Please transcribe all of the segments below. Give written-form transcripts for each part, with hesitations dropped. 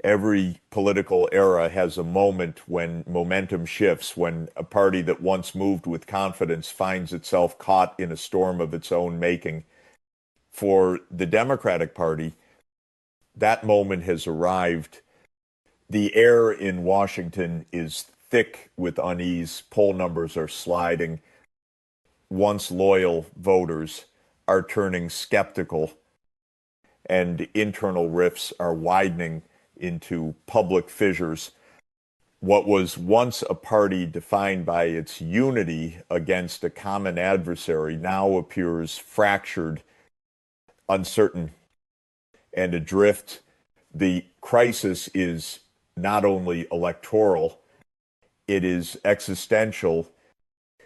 Every political era has a moment when momentum shifts, when a party that once moved with confidence finds itself caught in a storm of its own making. For the Democratic Party, that moment has arrived. The air in Washington is thick with unease. Poll numbers are sliding. Once loyal voters are turning skeptical, and internal rifts are widening into public fissures. What was once a party defined by its unity against a common adversary now appears fractured, uncertain, and adrift. The crisis is not only electoral, it is existential.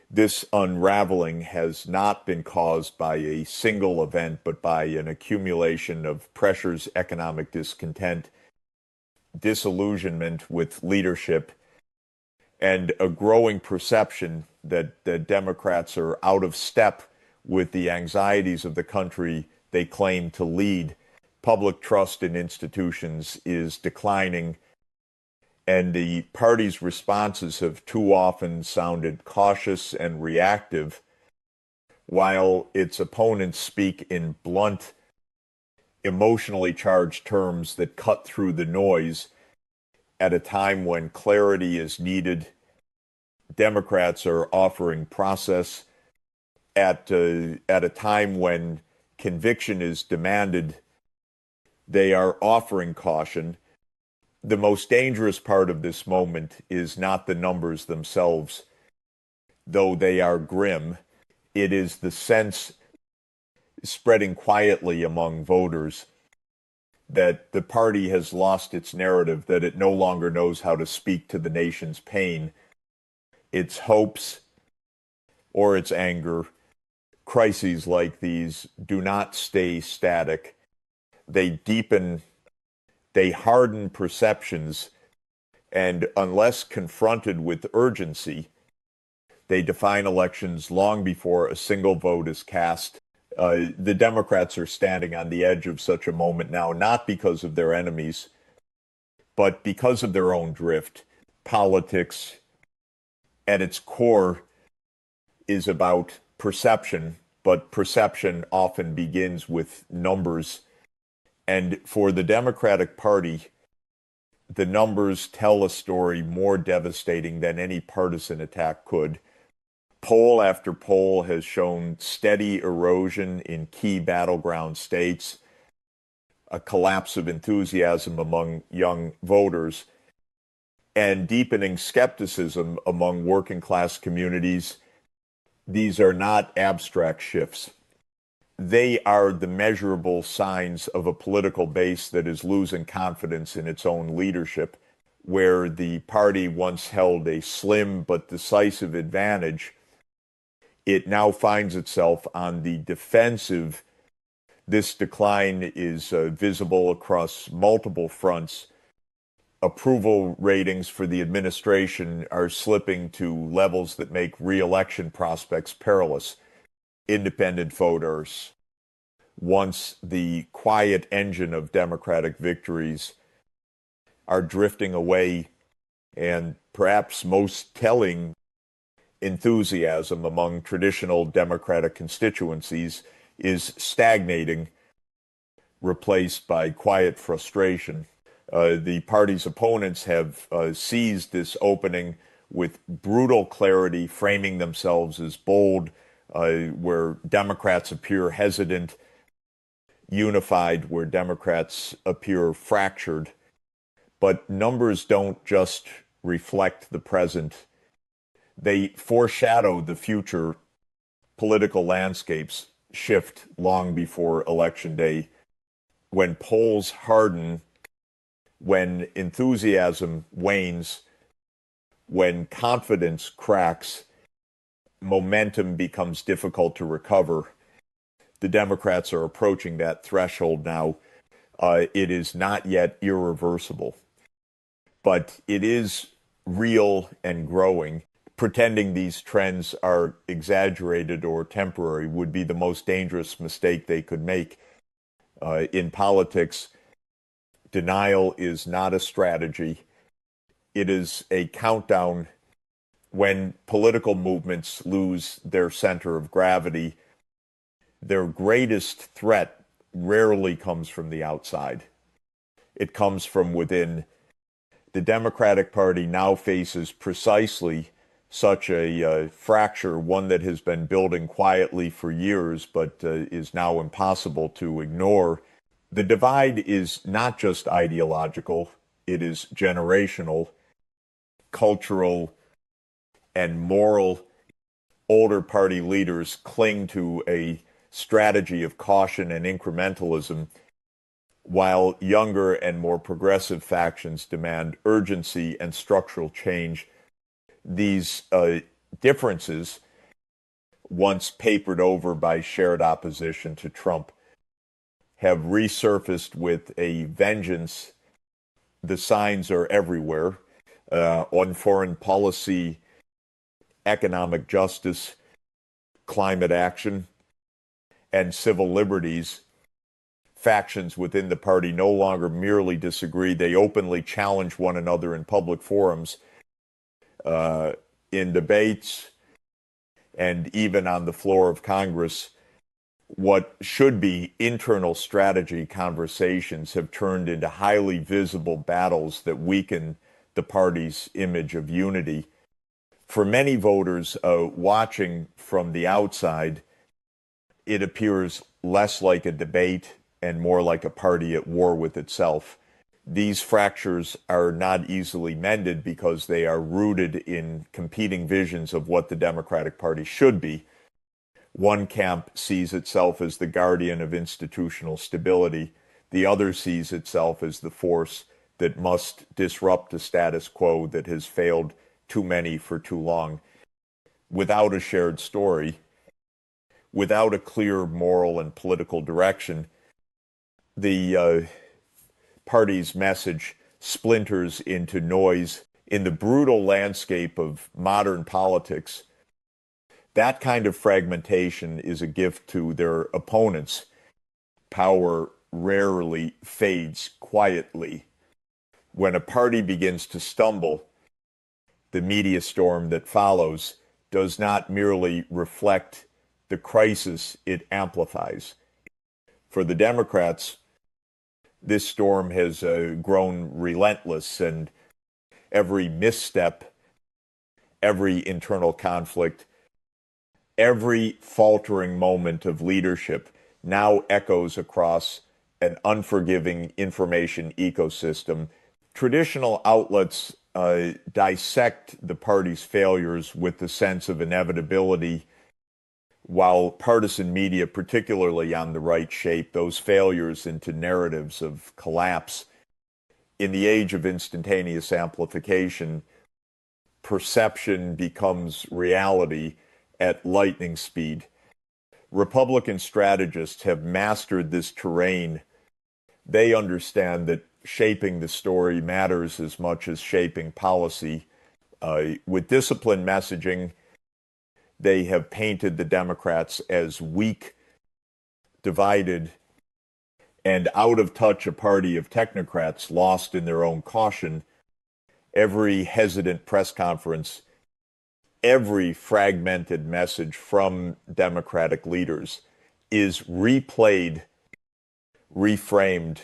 This unraveling has not been caused by a single event, but by an accumulation of pressures, economic discontent, disillusionment with leadership, and a growing perception that the Democrats are out of step with the anxieties of the country they claim to lead. Public trust in institutions is declining, and the party's responses have too often sounded cautious and reactive, while its opponents speak in blunt, emotionally charged terms that cut through the noise. At a time when clarity is needed, Democrats are offering process. At a time when conviction is demanded, they are offering caution. The most dangerous part of this moment is not the numbers themselves, though they are grim. It is the sense spreading quietly among voters that the party has lost its narrative, that it no longer knows how to speak to the nation's pain, its hopes, or its anger. Crises like these do not stay static. They deepen, they harden perceptions, and unless confronted with urgency, they define elections long before a single vote is cast. The Democrats are standing on the edge of such a moment now, not because of their enemies, but because of their own drift. Politics, at its core, is about perception, but perception often begins with numbers. And for the Democratic Party, the numbers tell a story more devastating than any partisan attack could. Poll after poll has shown steady erosion in key battleground states, a collapse of enthusiasm among young voters, and deepening skepticism among working class communities. These are not abstract shifts. They are the measurable signs of a political base that is losing confidence in its own leadership. Where the party once held a slim but decisive advantage, it now finds itself on the defensive. This decline is visible across multiple fronts. Approval ratings for the administration are slipping to levels that make re-election prospects perilous. Independent voters, once the quiet engine of Democratic victories, are drifting away, and perhaps most telling, enthusiasm among traditional Democratic constituencies is stagnating, replaced by quiet frustration. The party's opponents have seized this opening with brutal clarity, framing themselves as bold, where Democrats appear hesitant, unified, where Democrats appear fractured. But numbers don't just reflect the present. They foreshadow the future. Political landscapes shift long before Election Day. When polls harden, when enthusiasm wanes, when confidence cracks, momentum becomes difficult to recover. The Democrats are approaching that threshold now. It is not yet irreversible, but it is real and growing. Pretending these trends are exaggerated or temporary would be the most dangerous mistake they could make. In politics, Denial is not a strategy. It is a countdown when political movements lose their center of gravity. Their greatest threat rarely comes from the outside. It comes from within. The Democratic Party now faces precisely such a fracture, one that has been building quietly for years, but is now impossible to ignore. The divide is not just ideological, it is generational, cultural, and moral. Older party leaders cling to a strategy of caution and incrementalism, while younger and more progressive factions demand urgency and structural change. These differences, once papered over by shared opposition to Trump, have resurfaced with a vengeance. The signs are everywhere on foreign policy, economic justice, climate action, and civil liberties. Factions within the party no longer merely disagree, they openly challenge one another in public forums, in debates, and even on the floor of Congress. What should be internal strategy conversations have turned into highly visible battles that weaken the party's image of unity. For many voters watching from the outside, it appears less like a debate and more like a party at war with itself. These fractures are not easily mended because they are rooted in competing visions of what the Democratic Party should be. One camp sees itself as the guardian of institutional stability. The other sees itself as the force that must disrupt the status quo that has failed too many for too long. Without a shared story, without a clear moral and political direction, the party's message splinters into noise. In the brutal landscape of modern politics, that kind of fragmentation is a gift to their opponents. Power rarely fades quietly. When a party begins to stumble, the media storm that follows does not merely reflect the crisis, it amplifies. For the Democrats, this storm has grown relentless, and every misstep, every internal conflict, every faltering moment of leadership now echoes across an unforgiving information ecosystem. Traditional outlets dissect the party's failures with the sense of inevitability, while partisan media, particularly on the right, shape those failures into narratives of collapse. In the age of instantaneous amplification, perception becomes reality at lightning speed. Republican strategists have mastered this terrain. They understand that shaping the story matters as much as shaping policy. With disciplined messaging, they have painted the Democrats as weak, divided, and out of touch, a party of technocrats lost in their own caution. Every hesitant press conference, every fragmented message from Democratic leaders is replayed, reframed,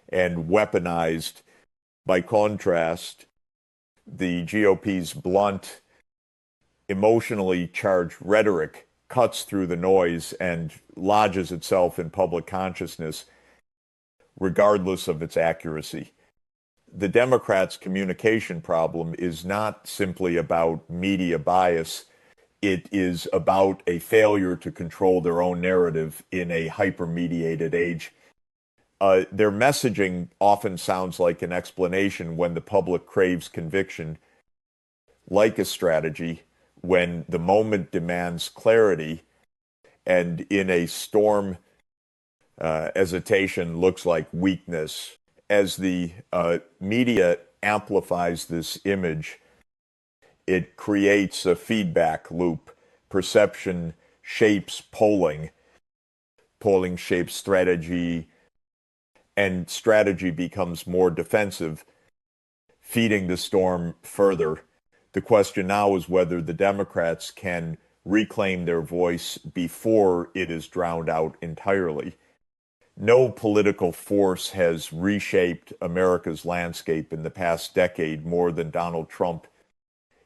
and weaponized. By contrast, the GOP's blunt, emotionally charged rhetoric cuts through the noise and lodges itself in public consciousness, regardless of its accuracy. The Democrats' communication problem is not simply about media bias. It is about a failure to control their own narrative in a hyper-mediated age. Their messaging often sounds like an explanation when the public craves conviction, like a strategy when the moment demands clarity, and in a storm, hesitation looks like weakness. As the media amplifies this image, it creates a feedback loop. Perception shapes polling. Polling shapes strategy. and strategy becomes more defensive, feeding the storm further. The question now is whether the Democrats can reclaim their voice before it is drowned out entirely. No political force has reshaped America's landscape in the past decade more than Donald Trump.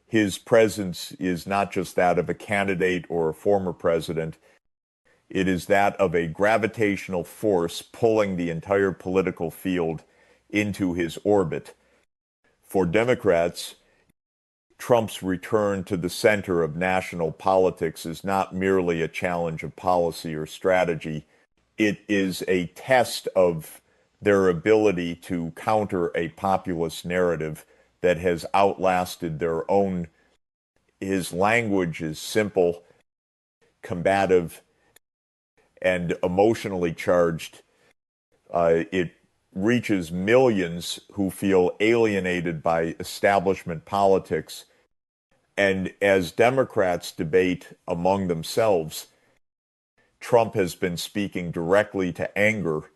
His presence is not just that of a candidate or a former president, it is that of a gravitational force pulling the entire political field into his orbit. For Democrats, Trump's return to the center of national politics is not merely a challenge of policy or strategy. It is a test of their ability to counter a populist narrative that has outlasted their own. His language is simple, combative, and emotionally charged. It reaches millions who feel alienated by establishment politics. And as Democrats debate among themselves, Trump has been speaking directly to anger,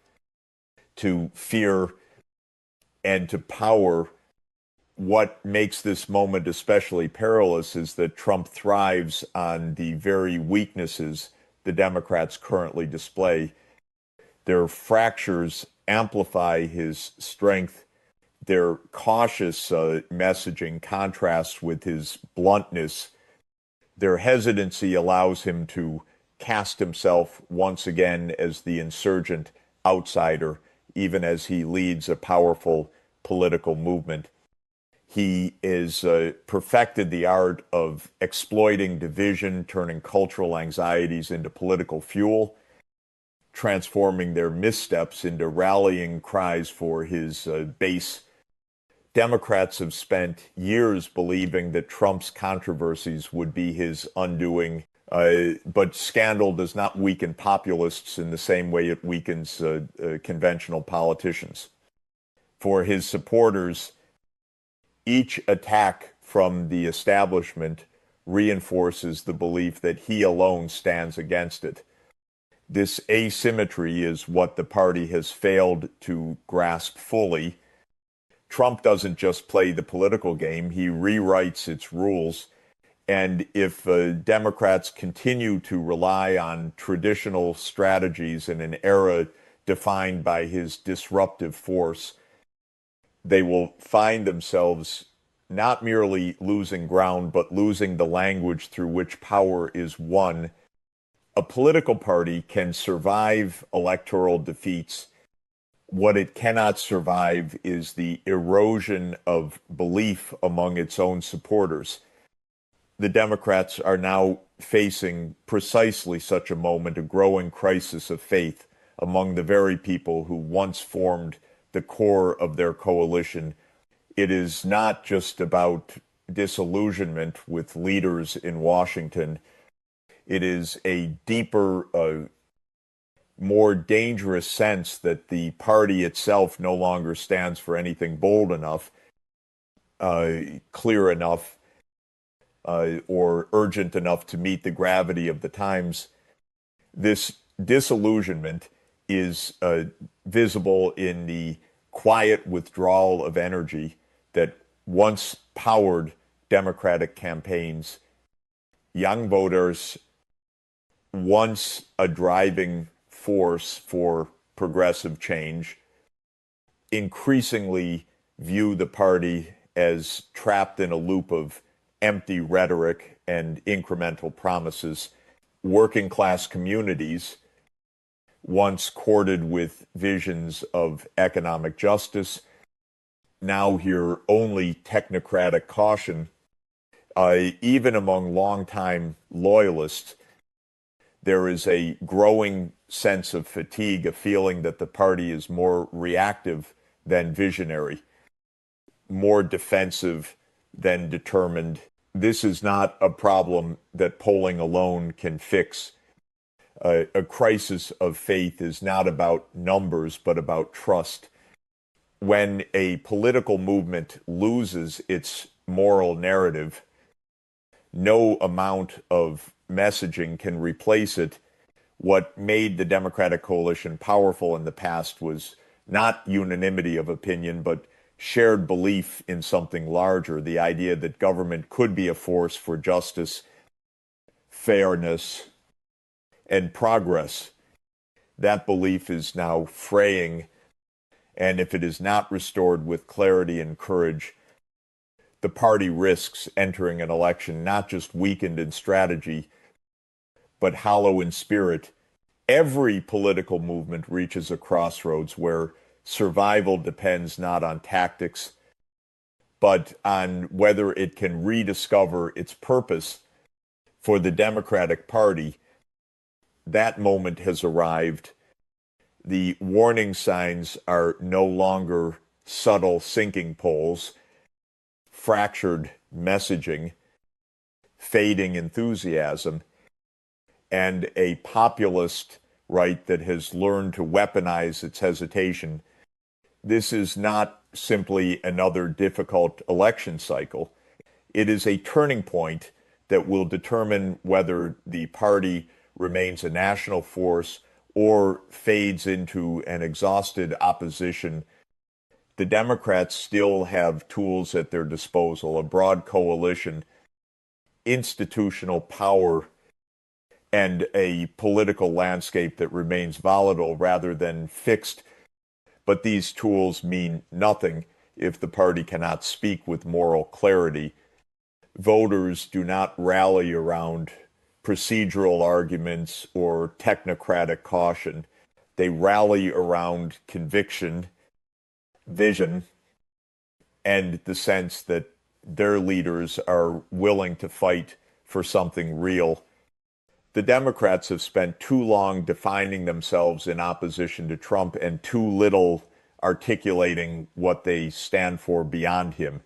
to fear, and to power. What makes this moment especially perilous is that Trump thrives on the very weaknesses the Democrats currently display. Their fractures amplify his strength. Their cautious messaging contrasts with his bluntness. Their hesitancy allows him to cast himself once again as the insurgent outsider, even as he leads a powerful political movement. He is perfected the art of exploiting division, turning cultural anxieties into political fuel, transforming their missteps into rallying cries for his base. Democrats have spent years believing that Trump's controversies would be his undoing, but scandal does not weaken populists in the same way it weakens conventional politicians. For his supporters, each attack from the establishment reinforces the belief that he alone stands against it. This asymmetry is what the party has failed to grasp fully. Trump doesn't just play the political game, he rewrites its rules. And if Democrats continue to rely on traditional strategies in an era defined by his disruptive force, they will find themselves not merely losing ground, but losing the language through which power is won. A political party can survive electoral defeats. What it cannot survive is the erosion of belief among its own supporters. The Democrats are now facing precisely such a moment, a growing crisis of faith among the very people who once formed the core of their coalition. It is not just about disillusionment with leaders in Washington. It is a deeper, more dangerous sense that the party itself no longer stands for anything bold enough, clear enough, or urgent enough to meet the gravity of the times. This disillusionment is visible in the quiet withdrawal of energy that once powered Democratic campaigns. Young voters, once a driving force for progressive change, increasingly view the party as trapped in a loop of empty rhetoric and incremental promises. Working class communities, once courted with visions of economic justice, now hear only technocratic caution. Even among longtime loyalists, there is a growing sense of fatigue, a feeling that the party is more reactive than visionary, more defensive than determined. This is not a problem that polling alone can fix. A crisis of faith is not about numbers, but about trust. When a political movement loses its moral narrative, no amount of messaging can replace it. What made the Democratic coalition powerful in the past was not unanimity of opinion, but shared belief in something larger, the idea that government could be a force for justice, fairness, and progress. That belief is now fraying, and if it is not restored with clarity and courage, the party risks entering an election not just weakened in strategy, but hollow in spirit. Every political movement reaches a crossroads where survival depends not on tactics, but on whether it can rediscover its purpose. For the Democratic Party, that moment has arrived. The warning signs are no longer subtle sinking poles, fractured messaging, fading enthusiasm, and a populist right that has learned to weaponize its hesitation. This is not simply another difficult election cycle. It is a turning point that will determine whether the party remains a national force or fades into an exhausted opposition. The Democrats still have tools at their disposal, a broad coalition, institutional power, and a political landscape that remains volatile rather than fixed. But these tools mean nothing if the party cannot speak with moral clarity. Voters do not rally around procedural arguments or technocratic caution. They rally around conviction, vision, and the sense that their leaders are willing to fight for something real. The Democrats have spent too long defining themselves in opposition to Trump and too little articulating what they stand for beyond him.